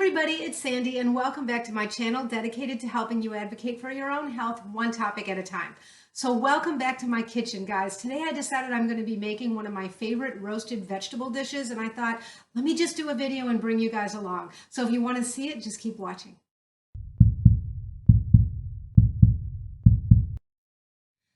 everybody, it's Sandy and welcome back to my channel dedicated to helping you advocate for your own health one topic at a time. So welcome back to my kitchen, guys. Today I decided I'm going to be making one of my favorite roasted vegetable dishes, and I thought, let me just do a video and bring you guys along. So if you want to see it, just keep watching.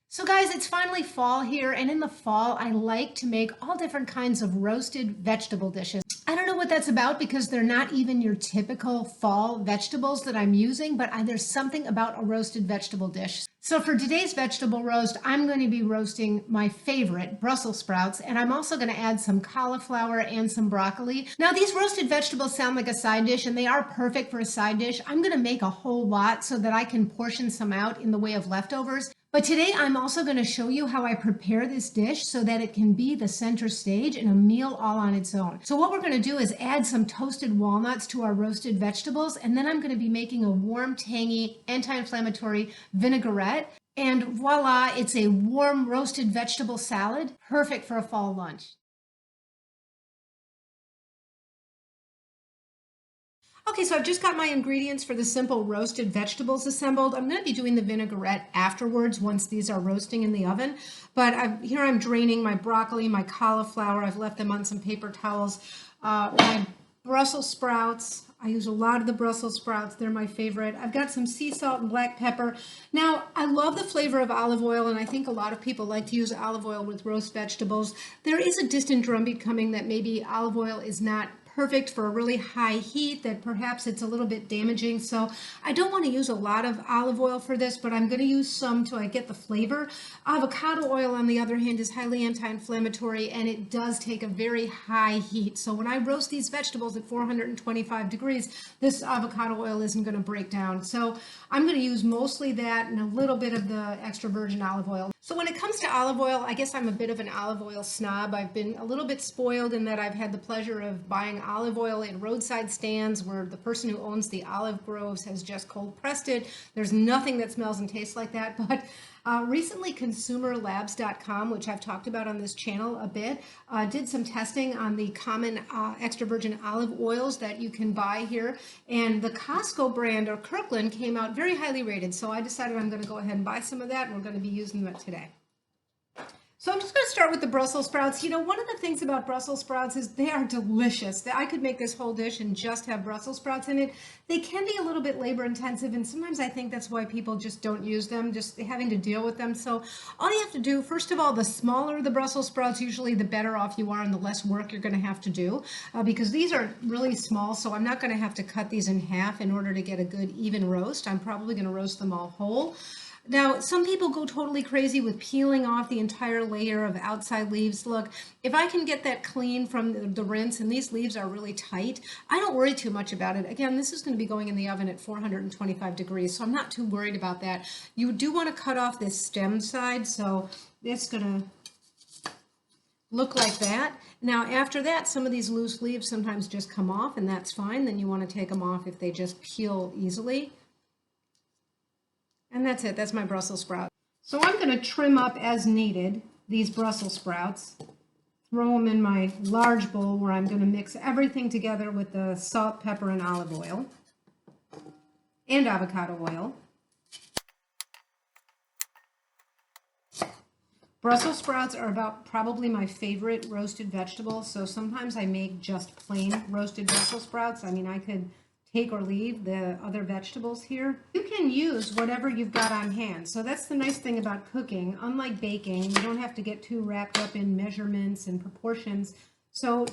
So guys, it's finally fall here, and in the fall I like to make all different kinds of roasted vegetable dishes. I don't know what that's about because they're not even your typical fall vegetables that I'm using, but there's something about a roasted vegetable dish. So for today's vegetable roast, I'm going to be roasting my favorite Brussels sprouts, and I'm also going to add some cauliflower and some broccoli. Now these roasted vegetables sound like a side dish, and they are perfect for a side dish. I'm going to make a whole lot so that I can portion some out in the way of leftovers. But today I'm also going to show you how I prepare this dish so that it can be the center stage in a meal all on its own. So what we're going to do is add some toasted walnuts to our roasted vegetables, and then I'm going to be making a warm, tangy, anti-inflammatory vinaigrette. And voila, it's a warm roasted vegetable salad, perfect for a fall lunch. Okay, so I've just got my ingredients for the simple roasted vegetables assembled. I'm going to be doing the vinaigrette afterwards once these are roasting in the oven. But here I'm draining my broccoli, my cauliflower. I've left them on some paper towels. My Brussels sprouts. I use a lot of the Brussels sprouts. They're my favorite. I've got some sea salt and black pepper. Now, I love the flavor of olive oil, and I think a lot of people like to use olive oil with roast vegetables. There is a distant drumbeat coming that maybe olive oil is not perfect for a really high heat, that perhaps it's a little bit damaging. So I don't want to use a lot of olive oil for this, but I'm going to use some till I get the flavor. Avocado oil, on the other hand, is highly anti-inflammatory, and it does take a very high heat. So when I roast these vegetables at 425 degrees, this avocado oil isn't going to break down. So I'm going to use mostly that and a little bit of the extra virgin olive oil. So when it comes to olive oil, I guess I'm a bit of an olive oil snob. I've been a little bit spoiled in that I've had the pleasure of buying olive oil in roadside stands where the person who owns the olive groves has just cold pressed it. There's nothing that smells and tastes like that. But recently consumerlabs.com, which I've talked about on this channel a bit, did some testing on the common extra virgin olive oils that you can buy here. And the Costco brand, or Kirkland, came out very highly rated. So I decided I'm going to go ahead and buy some of that, and we're going to be using that today. So I'm just going to start with the Brussels sprouts. You know, one of the things about Brussels sprouts is they are delicious. I could make this whole dish and just have Brussels sprouts in it. They can be a little bit labor intensive, and sometimes I think that's why people just don't use them, just having to deal with them. So all you have to do, first of all, the smaller the Brussels sprouts, usually the better off you are and the less work you're going to have to do, because these are really small, so I'm not going to have to cut these in half in order to get a good even roast. I'm probably going to roast them all whole. Now, some people go totally crazy with peeling off the entire layer of outside leaves. Look, if I can get that clean from the rinse, and these leaves are really tight, I don't worry too much about it. Again, this is going to be going in the oven at 425 degrees, so I'm not too worried about that. You do want to cut off this stem side, so it's going to look like that. Now, after that, some of these loose leaves sometimes just come off, and that's fine. Then you want to take them off if they just peel easily. And that's it. That's my Brussels sprout. So I'm going to trim up as needed these Brussels sprouts, throw them in my large bowl where I'm going to mix everything together with the salt, pepper, and olive oil and avocado oil. Brussels sprouts are about probably my favorite roasted vegetable, so sometimes I make just plain roasted Brussels sprouts. I mean, I could take or leave the other vegetables here. You can use whatever you've got on hand. So that's the nice thing about cooking. Unlike baking, you don't have to get too wrapped up in measurements and proportions. So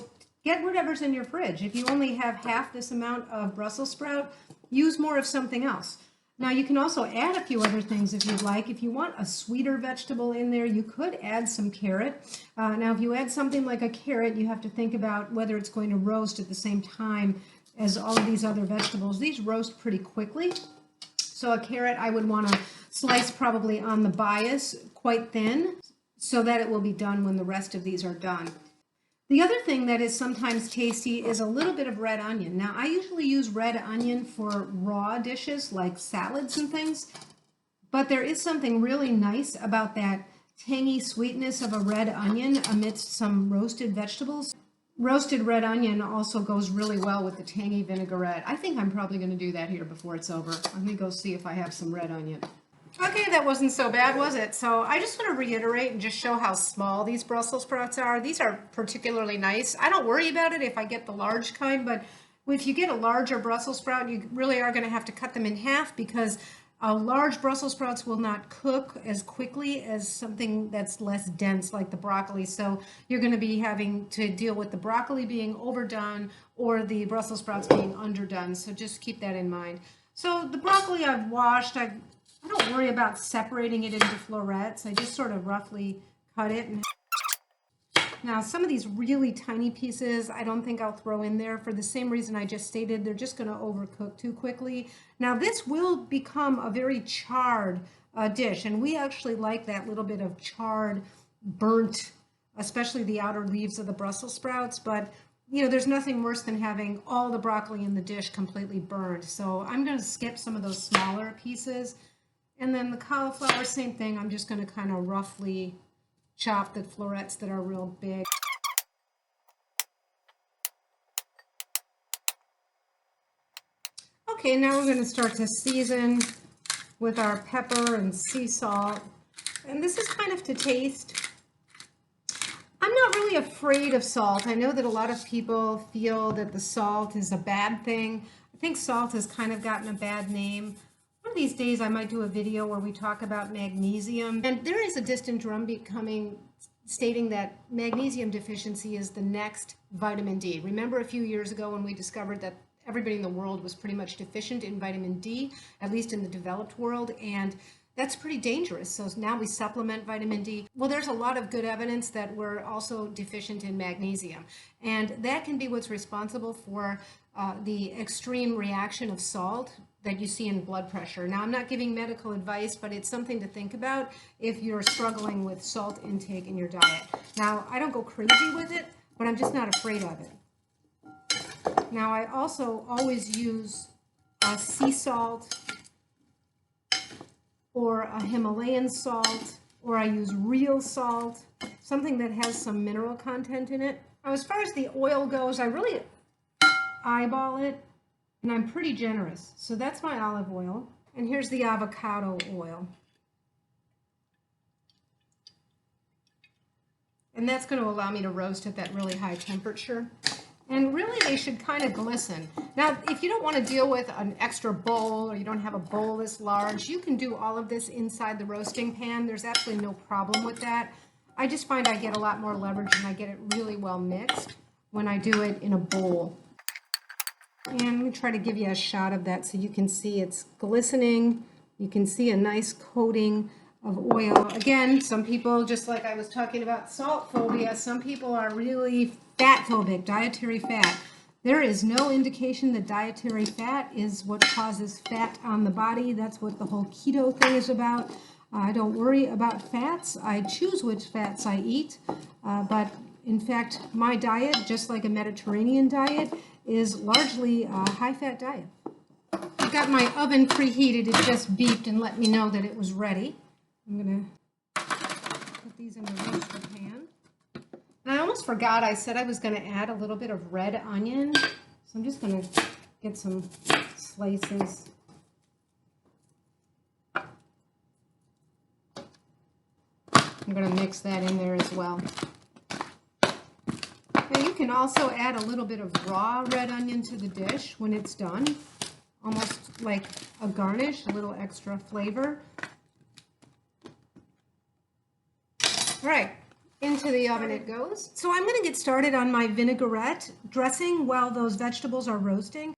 get whatever's in your fridge. If you only have half this amount of Brussels sprout, use more of something else. Now you can also add a few other things if you'd like. If you want a sweeter vegetable in there, you could add some carrot. Now if you add something like a carrot, you have to think about whether it's going to roast at the same time as all of these other vegetables. These roast pretty quickly. So a carrot I would want to slice probably on the bias quite thin so that it will be done when the rest of these are done. The other thing that is sometimes tasty is a little bit of red onion. Now I usually use red onion for raw dishes like salads and things, but there is something really nice about that tangy sweetness of a red onion amidst some roasted vegetables. Roasted red onion also goes really well with the tangy vinaigrette. I think I'm probably going to do that here before it's over. Let me go see if I have some red onion. Okay, that wasn't so bad, was it? So I just want to reiterate and just show how small these Brussels sprouts are. These are particularly nice. I don't worry about it if I get the large kind, but if you get a larger Brussels sprout, you really are going to have to cut them in half because large Brussels sprouts will not cook as quickly as something that's less dense like the broccoli. So you're going to be having to deal with the broccoli being overdone or the Brussels sprouts being underdone. So just keep that in mind. So the broccoli I've washed. I don't worry about separating it into florets. I just sort of roughly cut it. Now, some of these really tiny pieces, I don't think I'll throw in there for the same reason I just stated. They're just going to overcook too quickly. Now, this will become a very charred dish, and we actually like that little bit of charred, burnt, especially the outer leaves of the Brussels sprouts. But, you know, there's nothing worse than having all the broccoli in the dish completely burned. So I'm going to skip some of those smaller pieces. And then the cauliflower, same thing. I'm just going to kind of roughly chop the florets that are real big. Okay, now we're going to start to season with our pepper and sea salt. And this is kind of to taste. I'm not really afraid of salt. I know that a lot of people feel that the salt is a bad thing. I think salt has kind of gotten a bad name. One of these days I might do a video where we talk about magnesium. And there is a distant drumbeat coming stating that magnesium deficiency is the next vitamin D. Remember a few years ago when we discovered that everybody in the world was pretty much deficient in vitamin D, at least in the developed world, and that's pretty dangerous. So now we supplement vitamin D. Well, there's a lot of good evidence that we're also deficient in magnesium, and that can be what's responsible for the extreme reaction of salt that you see in blood pressure. Now, I'm not giving medical advice, but it's something to think about if you're struggling with salt intake in your diet. Now, I don't go crazy with it, but I'm just not afraid of it. Now, I also always use sea salt or a Himalayan salt, or I use real salt, something that has some mineral content in it. Now, as far as the oil goes, I really eyeball it, and I'm pretty generous. So that's my olive oil, and here's the avocado oil. And that's going to allow me to roast at that really high temperature. And really, they should kind of glisten. Now, if you don't want to deal with an extra bowl or you don't have a bowl this large, you can do all of this inside the roasting pan. There's absolutely no problem with that. I just find I get a lot more leverage and I get it really well mixed when I do it in a bowl. And let me try to give you a shot of that so you can see it's glistening. You can see a nice coating of oil. Again, some people, just like I was talking about salt phobia, some people are really fat phobic, dietary fat. There is no indication that dietary fat is what causes fat on the body. That's what the whole keto thing is about. I don't worry about fats. I choose which fats I eat. But in fact, my diet, just like a Mediterranean diet, is largely a high-fat diet. I got my oven preheated. It just beeped and let me know that it was ready. I'm going to put these in the roaster pan. And I almost forgot, I said I was going to add a little bit of red onion. So I'm just going to get some slices. I'm going to mix that in there as well. Now you can also add a little bit of raw red onion to the dish when it's done, almost like a garnish, a little extra flavor. All right, into the oven it goes. So I'm going to get started on my vinaigrette dressing while those vegetables are roasting.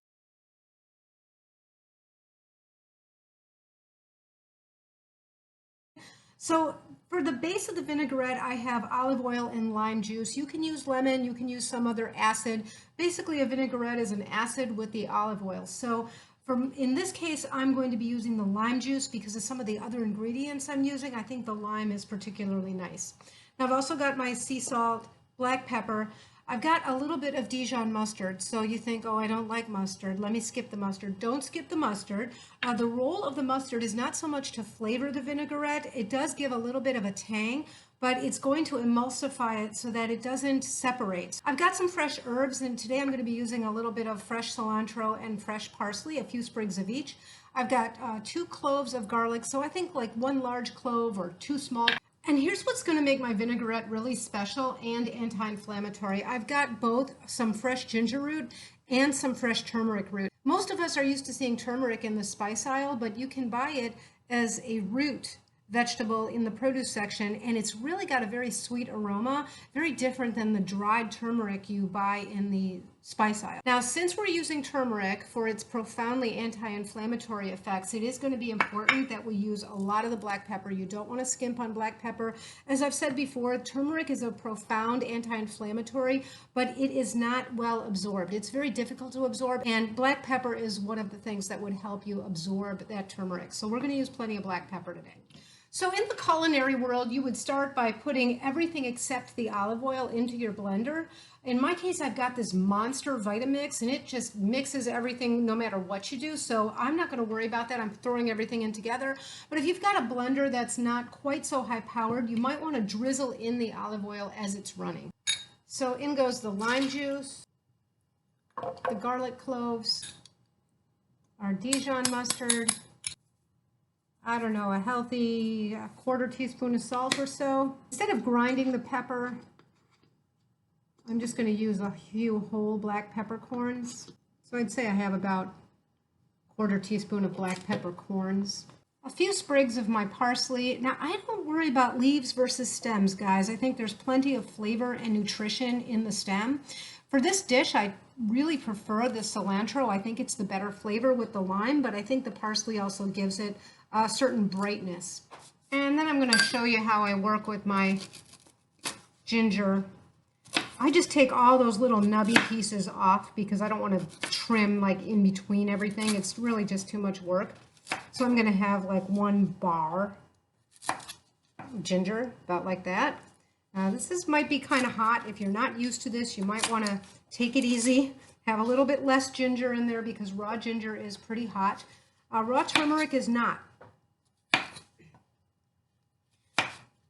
So for the base of the vinaigrette, I have olive oil and lime juice. You can use lemon, you can use some other acid. Basically, a vinaigrette is an acid with the olive oil. So in this case, I'm going to be using the lime juice because of some of the other ingredients I'm using. I think the lime is particularly nice. Now, I've also got my sea salt, black pepper. I've got a little bit of Dijon mustard. So you think, oh, I don't like mustard. Let me skip the mustard. Don't skip the mustard. The role of the mustard is not so much to flavor the vinaigrette. It does give a little bit of a tang, but it's going to emulsify it so that it doesn't separate. I've got some fresh herbs, and today I'm going to be using a little bit of fresh cilantro and fresh parsley, a few sprigs of each. I've got 2 cloves of garlic, so I think like 1 large clove or 2 small. And here's what's going to make my vinaigrette really special and anti-inflammatory. I've got both some fresh ginger root and some fresh turmeric root. Most of us are used to seeing turmeric in the spice aisle, but you can buy it as a root vegetable in the produce section, and it's really got a very sweet aroma, very different than the dried turmeric you buy in the spice aisle. Now, since we're using turmeric for its profoundly anti-inflammatory effects, it is going to be important that we use a lot of the black pepper. You don't want to skimp on black pepper. As I've said before, turmeric is a profound anti-inflammatory, but it is not well absorbed. It's very difficult to absorb, and black pepper is one of the things that would help you absorb that turmeric. So we're going to use plenty of black pepper today. So in the culinary world, you would start by putting everything except the olive oil into your blender. In my case, I've got this monster Vitamix, and it just mixes everything no matter what you do. So I'm not going to worry about that. I'm throwing everything in together. But if you've got a blender that's not quite so high powered, you might want to drizzle in the olive oil as it's running. So in goes the lime juice, the garlic cloves, our Dijon mustard, I don't know, a healthy 1/4 teaspoon of salt or so. Instead of grinding the pepper, I'm just going to use a few whole black peppercorns. So I'd say I have about 1/4 teaspoon of black peppercorns. A few sprigs of my parsley. Now, I don't worry about leaves versus stems, guys. I think there's plenty of flavor and nutrition in the stem. For this dish, I really prefer the cilantro. I think it's the better flavor with the lime, but I think the parsley also gives it a certain brightness. And then I'm going to show you how I work with my ginger. I just take all those little nubby pieces off because I don't want to trim like in between everything. It's really just too much work. So I'm going to have like 1 bar of ginger, about like that. This might be kind of hot. If you're not used to this, you might want to take it easy. Have a little bit less ginger in there because raw ginger is pretty hot. Raw turmeric is not.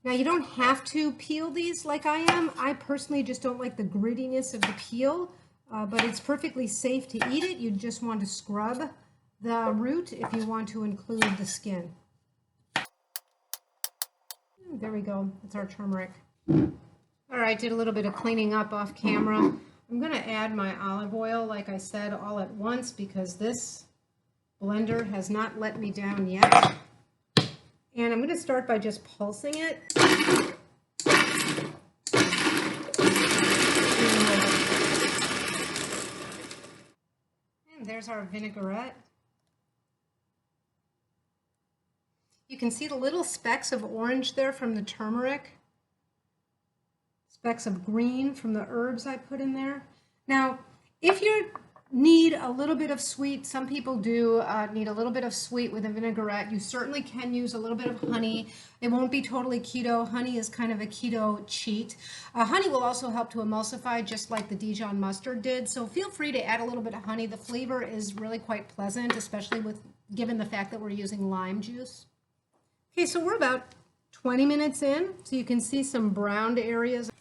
Now, you don't have to peel these like I am. I personally just don't like the grittiness of the peel, but it's perfectly safe to eat it. You just want to scrub the root if you want to include the skin. There we go. That's our turmeric. All right, did a little bit of cleaning up off camera. I'm going to add my olive oil, like I said, all at once because this blender has not let me down yet. And I'm going to start by just pulsing it. And there's our vinaigrette. You can see the little specks of orange there from the turmeric. Specks of green from the herbs I put in there. Now, if you need a little bit of sweet, some people do need a little bit of sweet with a vinaigrette. You certainly can use a little bit of honey. It won't be totally keto. Honey is kind of a keto cheat. Honey will also help to emulsify just like the Dijon mustard did. So feel free to add a little bit of honey. The flavor is really quite pleasant, especially given the fact that we're using lime juice. Okay, so we're about 20 minutes in, so you can see some browned areas.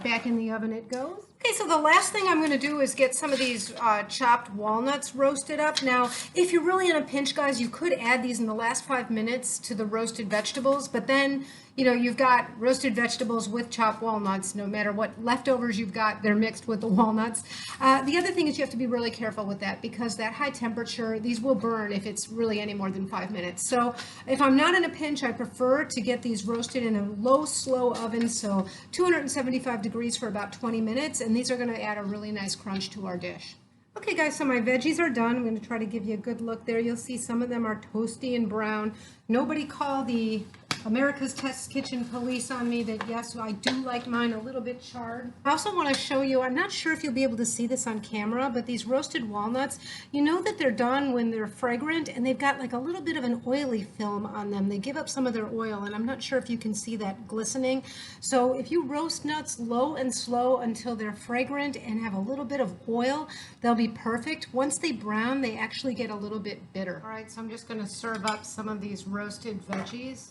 Back in the oven it goes. Okay, so the last thing I'm going to do is get some of these chopped walnuts roasted up. Now, if you're really in a pinch, guys, you could add these in the last 5 minutes to the roasted vegetables, but then, you know, you've got roasted vegetables with chopped walnuts. No matter what leftovers you've got, they're mixed with the walnuts. The other thing is you have to be really careful with that because that high temperature, these will burn if it's really any more than 5 minutes. So if I'm not in a pinch, I prefer to get these roasted in a low, slow oven, so 275 degrees for about 20 minutes, and these are going to add a really nice crunch to our dish. Okay, guys, so my veggies are done. I'm going to try to give you a good look there. You'll see some of them are toasty and brown. Nobody call the America's Test Kitchen Police on me that yes, I do like mine a little bit charred. I also want to show you, I'm not sure if you'll be able to see this on camera, but these roasted walnuts, you know that they're done when they're fragrant and they've got like a little bit of an oily film on them. They give up some of their oil, and I'm not sure if you can see that glistening. So if you roast nuts low and slow until they're fragrant and have a little bit of oil, they'll be perfect. Once they brown, they actually get a little bit bitter. All right, so I'm just going to serve up some of these roasted veggies.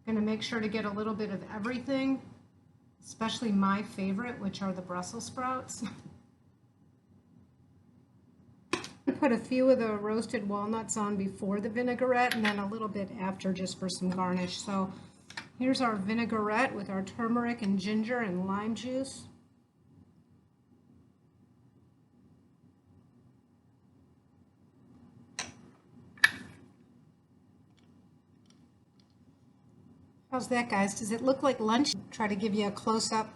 Going to make sure to get a little bit of everything, especially my favorite, which are the Brussels sprouts. Put a few of the roasted walnuts on before the vinaigrette and then a little bit after just for some garnish. So here's our vinaigrette with our turmeric and ginger and lime juice. How's that, guys? Does it look like lunch? Try to give you a close-up.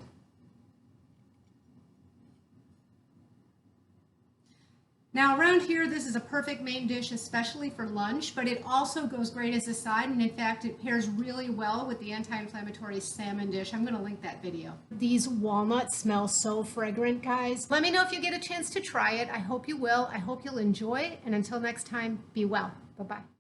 Now around here, this is a perfect main dish, especially for lunch, but it also goes great as a side, and in fact, it pairs really well with the anti-inflammatory salmon dish. I'm going to link that video. These walnuts smell so fragrant, guys. Let me know if you get a chance to try it. I hope you will. I hope you'll enjoy, and until next time, be well. Bye-bye.